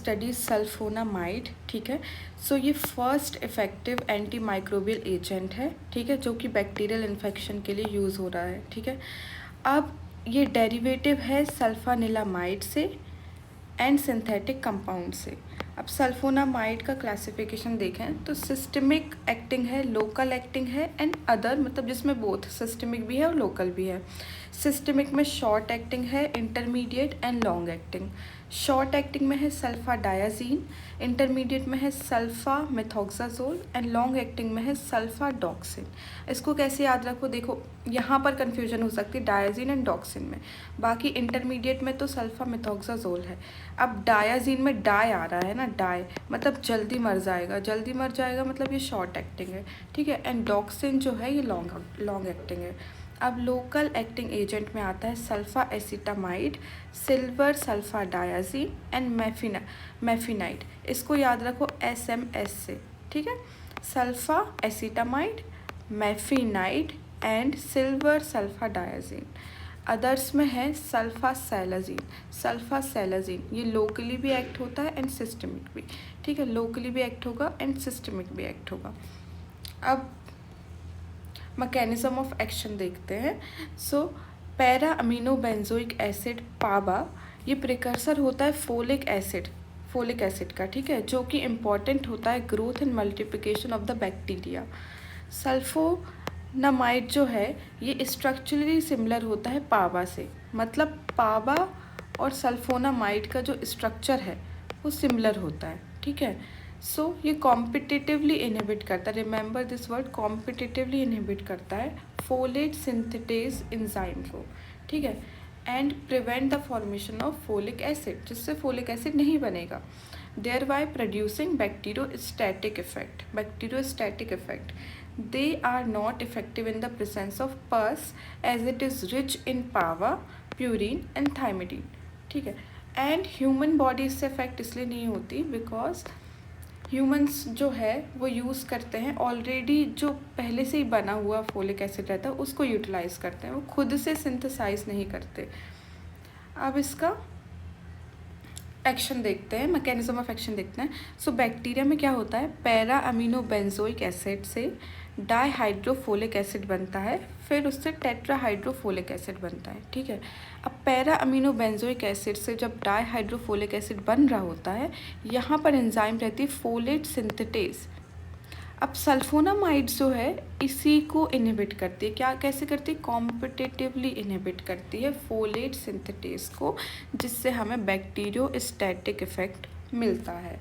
Study sulphonamide, ठीक है। सो ये first effective anti microbial agent है, ठीक है, जो कि बैक्टीरियल इन्फेक्शन के लिए यूज़ हो रहा है, ठीक है। अब ये डेरिवेटिव है सल्फानिलामाइड से एंड सिंथेटिक कंपाउंड से। अब सल्फोनामाइड का क्लासिफिकेशन देखें तो सिस्टमिक एक्टिंग है, लोकल एक्टिंग है एंड अदर, मतलब जिसमें बोथ सिस्टमिक भी है और लोकल भी है। सिस्टमिक में शॉर्ट एक्टिंग है, intermediate and long acting. Short acting में है सल्फा डायाजीन, इंटरमीडिएट में है सल्फा मेथोक्साजोल एंड लॉन्ग एक्टिंग में है सल्फा डॉक्सिन। इसको कैसे याद रखो, देखो यहाँ पर कन्फ्यूजन हो सकती है डायाजीन एंड डॉक्सिन में, बाकी इंटरमीडिएट में तो सल्फा मेथोक्साजोल है। अब डायाजीन में डाई आ रहा है ना, डाई मतलब जल्दी मर जाएगा, जल्दी मर जाएगा मतलब ये शॉर्ट एक्टिंग है, ठीक है। एंड डॉक्सिन जो है ये लॉन्ग एक्टिंग है। अब लोकल एक्टिंग एजेंट में आता है sulfacetamide, silver sulfadiazine and mafenide. इसको याद रखो SMS से, ठीक है। Sulfacetamide, mafenide and silver sulfadiazine. Others में है सल्फा सैलाजीन, ये लोकली भी एक्ट होता है एंड सिस्टमिक भी, ठीक है। लोकली भी एक्ट होगा एंड सिस्टमिक भी एक्ट होगा। अब मैकेनिज्म ऑफ एक्शन देखते हैं। सो पैरा अमीनो बेंजोइक एसिड पाबा, ये प्रिकर्सर होता है फोलिक एसिड का, ठीक है, जो कि इम्पॉर्टेंट होता है growth and multiplication of the bacteria. Sulphonamide जो है ये स्ट्रक्चरली सिमिलर होता है पाबा से, मतलब पाबा और सल्फोनामाइड का जो स्ट्रक्चर है वो सिमिलर होता है, ठीक है। सो ये कॉम्पिटिटिवली इनहिबिट करता है, remember this word, competitively inhibit करता है फोलेट सिंथेटेज एंजाइम को, ठीक है, and prevent the formation of folic acid, जिससे फोलिक एसिड नहीं बनेगा, thereby producing bacteriostatic effect. They are not effective in the presence of pus as it is rich in PAVA, purine and thymidine, ठीक है। And human body इससे effect इसलिए नहीं होती because humans जो है वो यूज़ करते हैं ऑलरेडी, जो पहले से ही बना हुआ फोलिक एसिड रहता है उसको यूटिलाइज़ करते हैं, वो खुद से सिंथेसाइज नहीं करते। अब इसका एक्शन देखते हैं, मैकेनिज्म ऑफ एक्शन देखते हैं। सो बैक्टीरिया में क्या होता है, पैरा अमीनो बेंजोइक एसिड से डाईहाइड्रोफोलिक एसिड बनता है, फिर उससे टेट्राहाइड्रोफोलिक एसिड बनता है, ठीक है। अब पैरा अमीनो बेंजोइक एसिड से जब डाईहाइड्रोफोलिक एसिड बन रहा होता है, यहाँ पर एंजाइम रहती है फोलेट सिंथेटेज। अब सल्फोनामाइड जो है इसी को इनहिबिट करती है, क्या कैसे करती है, कॉम्पिटिटिवली इनहिबिट करती है फोलेट सिंथेटेज को, जिससे हमें बैक्टीरियोस्टैटिक इफेक्ट मिलता है।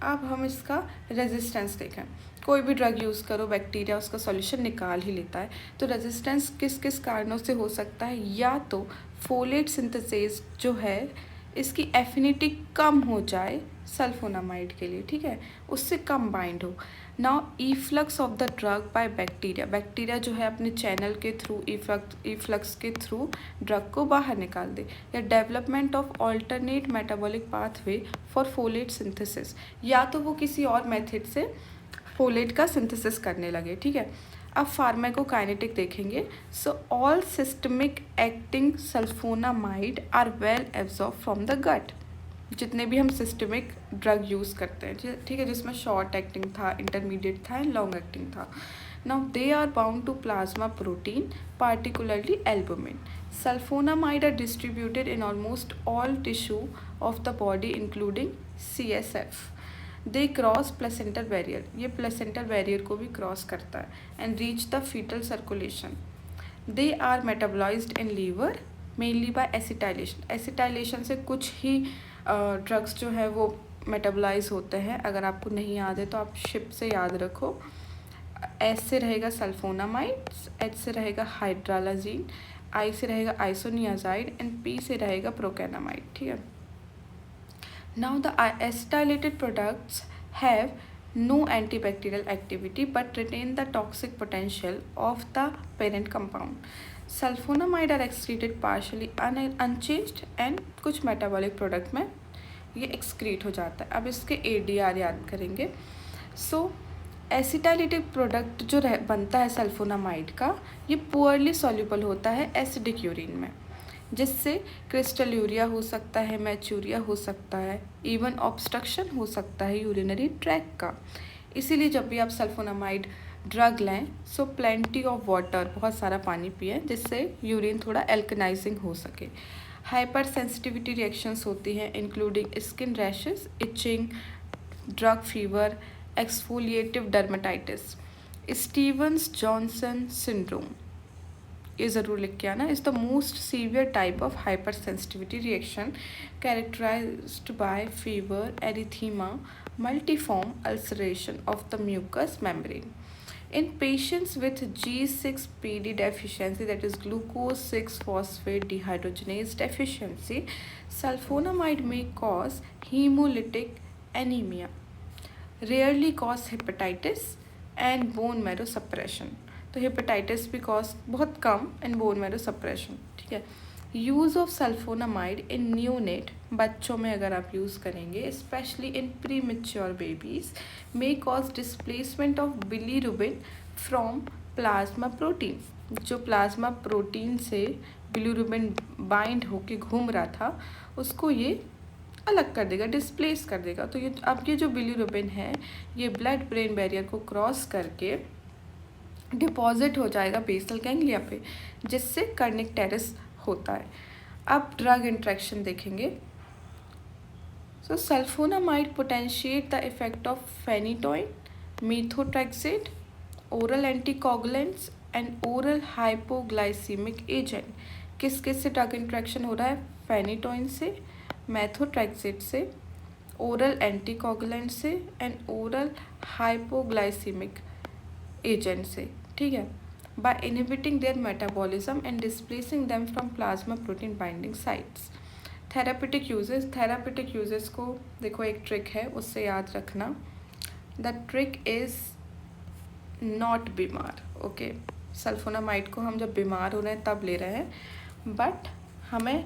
अब हम इसका रेजिस्टेंस देखें, कोई भी ड्रग यूज़ करो बैक्टीरिया उसका सॉल्यूशन निकाल ही लेता है, तो रेजिस्टेंस किस किस कारणों से हो सकता है, या तो फोलेट सिंथेसेस जो है इसकी एफिनिटी कम हो जाए सल्फोनामाइड के लिए, ठीक है, उससे कम बाइंड हो। Now efflux of the drug by bacteria जो है अपने चैनल के थ्रू, इफ्लक्स के थ्रू ड्रग को बाहर निकाल दे, या development of alternate metabolic pathway for folate synthesis, या तो वो किसी और मेथड से फोलेट का सिंथेसिस करने लगे, ठीक है। अब फार्माकोकाइनेटिक देखेंगे। So all systemic acting sulphonamide are well absorb from the gut, जितने भी हम सिस्टमिक ड्रग यूज़ करते हैं, ठीक है, जिसमें शॉर्ट एक्टिंग था, इंटरमीडिएट था एंड लॉन्ग एक्टिंग था। Now they are bound to plasma protein, particularly albumin. Sulfonamide are distributed in almost all tissue of the body including CSF। They cross placental barrier, ये placental barrier को भी cross करता है, and reach the foetal circulation. They are metabolised in liver mainly by acetylation से कुछ ही drugs जो है वो मेटाबोलाइज होते हैं। अगर आपको नहीं याद है तो आप शिप से याद रखो। एस से रहेगा सल्फोनामाइड, एच से रहेगा हाइड्रालाजीन, आई से रहेगा आइसोनियाजाइड एंड पी से रहेगा प्रोकेनामाइड, ठीक है। Now the acetylated products have no antibacterial activity but retain the toxic potential of the parent compound. Sulfonamide are excreted partially unchanged and कुछ metabolic product में ये excrete हो जाता है। अब इसके ADR याद करेंगे। So एसिटाइलेटेड प्रोडक्ट जो बनता है सल्फोनामाइड का, ये पुअरली सॉल्युबल होता है एसिडिक यूरिन में, जिससे क्रिस्टल यूरिया हो सकता है, मैचूरिया हो सकता है, इवन ऑब्स्ट्रक्शन हो सकता है यूरिनरी ट्रैक का। इसीलिए जब भी आप सल्फोनामाइड ड्रग लें सो प्लेंटी ऑफ वाटर, बहुत सारा पानी पिए जिससे यूरिन थोड़ा एल्कनाइजिंग हो सके। हाइपर सेंसिटिविटी रिएक्शंस होती हैं including skin rashes, itching, drug fever, exfoliative dermatitis. Stevens Johnson syndrome, ये ज़रूर लिख के आना, is the most severe type of hypersensitivity reaction characterised by fever, erythema, multiform ulceration of the mucous membrane. In patients with G6PD deficiency, that is glucose 6-phosphate dehydrogenase deficiency, sulfonamide may cause hemolytic anemia, rarely cause hepatitis and bone marrow suppression. तो hepatitis भी cause बहुत कम and bone marrow suppression, ठीक है। Use of sulphonamide in neonate, बच्चों में अगर आप यूज़ करेंगे specially in premature babies, may cause displacement of bilirubin from plasma protein. जो प्लाज्मा प्रोटीन से बिलीरुबिन बाइंड होके घूम रहा था उसको ये अलग कर देगा, डिस्प्लेस कर देगा। तो ये अब ये जो बिलीरुबिन है ये ब्लड ब्रेन बैरियर को क्रॉस करके डिपॉजिट हो जाएगा बेसल गैंग्लिया पे, जिससे कर्निकटेरिस होता है। अब ड्रग इंट्रैक्शन देखेंगे। So sulfonamide potentiate the effect of phenytoin, methotrexate, oral anticoagulants and oral hypoglycaemic agent. किस किस से ड्रग इंट्रैक्शन हो रहा है? फेनिटोइन से, मेथोट्रेक्सेट से, ओरल एंटीकोगुलेंट से एंड ओरल हाइपोग्लाइसीमिक एजेंट से, ठीक है। By inhibiting their metabolism and displacing them from plasma protein binding sites. Therapeutic uses को देखो, एक ट्रिक है उससे याद रखना। द ट्रिक इज़ नॉट बीमार, ओके। सल्फोनामाइड को हम जब बीमार हो रहे हैं तब ले रहे हैं, बट हमें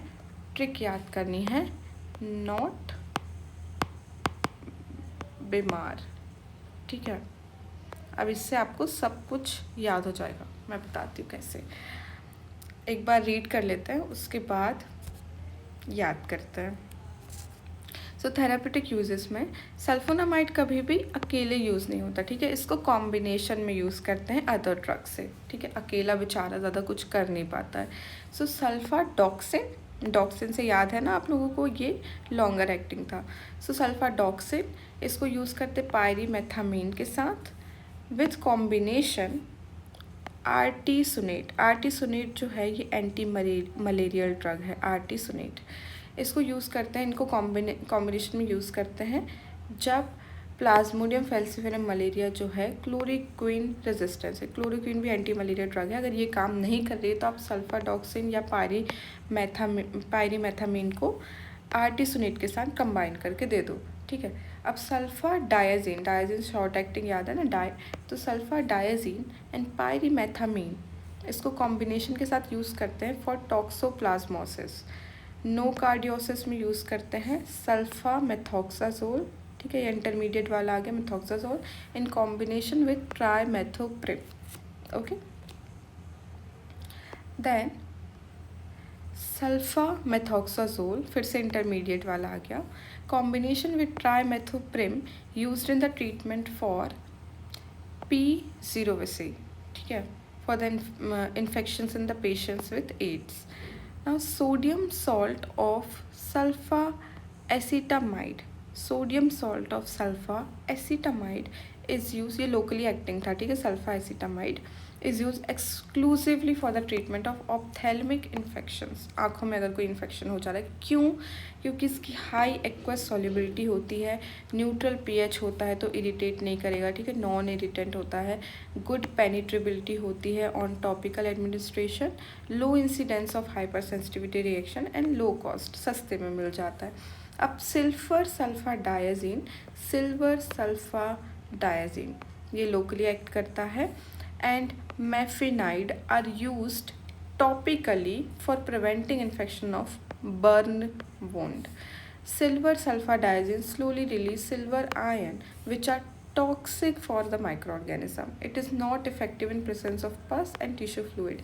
ट्रिक याद करनी है, नॉट बीमार, ठीक है। अब इससे आपको सब कुछ याद हो जाएगा, मैं बताती हूँ कैसे। एक बार रीड कर लेते हैं उसके बाद याद करते हैं। सो थेरापेटिक यूजेस में सल्फोनामाइड कभी भी अकेले यूज़ नहीं होता, ठीक है। इसको कॉम्बिनेशन में यूज़ करते हैं अदर ड्रग से, ठीक है। अकेला बेचारा ज़्यादा कुछ कर नहीं पाता है। सो सल्फाडॉक्सिन, डॉक्सिन से याद है ना आप लोगों को, ये लॉन्गर एक्टिंग था। सो सल्फाडॉक्सिन इसको यूज़ करते पायरीमेथामीन के साथ विथ कॉम्बिनेशन आर्टीसुनेट। आर्टीसुनेट जो है ये एंटी मलेरियल ड्रग है, आर्टीसुनेट। इसको यूज़ करते हैं, इनको कॉम्बिनेशन में यूज़ करते हैं जब प्लाज्मोडियम फैल्सिफेरम मलेरिया जो है क्लोरोक्विन रेजिस्टेंस है। क्लोरोक्विन भी एंटी मलेरिया ड्रग है। अगर ये काम नहीं कर रही है तो आप सल्फाडॉक्सिन या पायरीमेथामीन को आर्टीसुनेट के साथ कंबाइन करके दे दो, ठीक है। अब सल्फाडायाजीन, डायाजीन शॉर्ट एक्टिंग याद है ना, तो सल्फाडायाजीन एंड पायरीमेथामीन इसको कॉम्बिनेशन के साथ यूज़ करते हैं फॉर टॉक्सोप्लाज्मोसिस। नो कार्डियोसिस में यूज़ करते हैं सल्फामेथोक्साजोल, ठीक है। ये इंटरमीडिएट वाला आ गया methoxazole in combination with trimethoprim, okay. Then sulfamethoxazole, फिर से इंटरमीडिएट वाला आ गया, combination with trimethoprim used in the treatment for P0VC, ठीक है, for the infections in the patients with AIDS. Now sodium salt of sulfacetamide, sodium salt of sulfacetamide is use, ये locally acting था, ठीक है। Sulfacetamide is use exclusively for the treatment of ophthalmic infections. आँखों में अगर कोई infection हो जा रहा है, क्यों? क्योंकि इसकी हाई एक्वस सॉल्युबिलिटी होती है, न्यूट्रल पीएच होता है तो इरिटेट नहीं करेगा, ठीक है, नॉन इरिटेंट होता है, गुड पेनिट्रेबिलिटी होती है on topical administration, low incidence of hypersensitivity reaction and low cost, सस्ते में मिल जाता है। अब सिल्वर सल्फाडायाजीन ये लोकली एक्ट करता है and mefenide are used topically for preventing infection of burn wound. Silver sulfadiazine slowly release silver ion which are toxic for the microorganism. It is not effective in presence of pus and tissue fluid.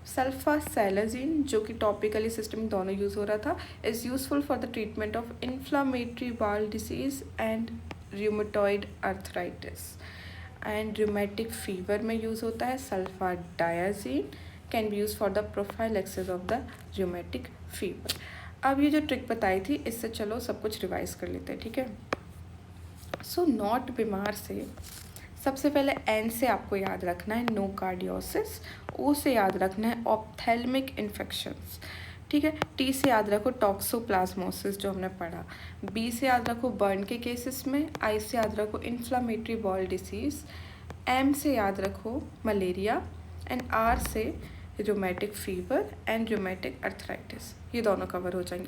सल्फासेलाजीन जो कि topically systemic दोनों use हो रहा था, is useful for the treatment of inflammatory bowel disease and rheumatoid arthritis. And rheumatic fever में use होता है sulfadiazine, can be use for the prophylaxis of the rheumatic fever. अब ये जो ट्रिक बताई थी इससे चलो सब कुछ रिवाइज कर लेते हैं, ठीक है। सो नॉट बीमार से सबसे पहले एन से आपको याद रखना है नो कार्डियोसिस, ओ से याद रखना है ऑप्थेल्मिक इन्फेक्शंस, ठीक है। टी से याद रखो टॉक्सोप्लाज्मोसिस जो हमने पढ़ा, बी से याद रखो बर्न के केसेस में, आई से याद रखो इन्फ्लामेटरी बॉल डिसीज़, एम से याद रखो मलेरिया, एंड आर से rheumatic fever and rheumatic arthritis. ये दोनों कवर हो जाएंगे।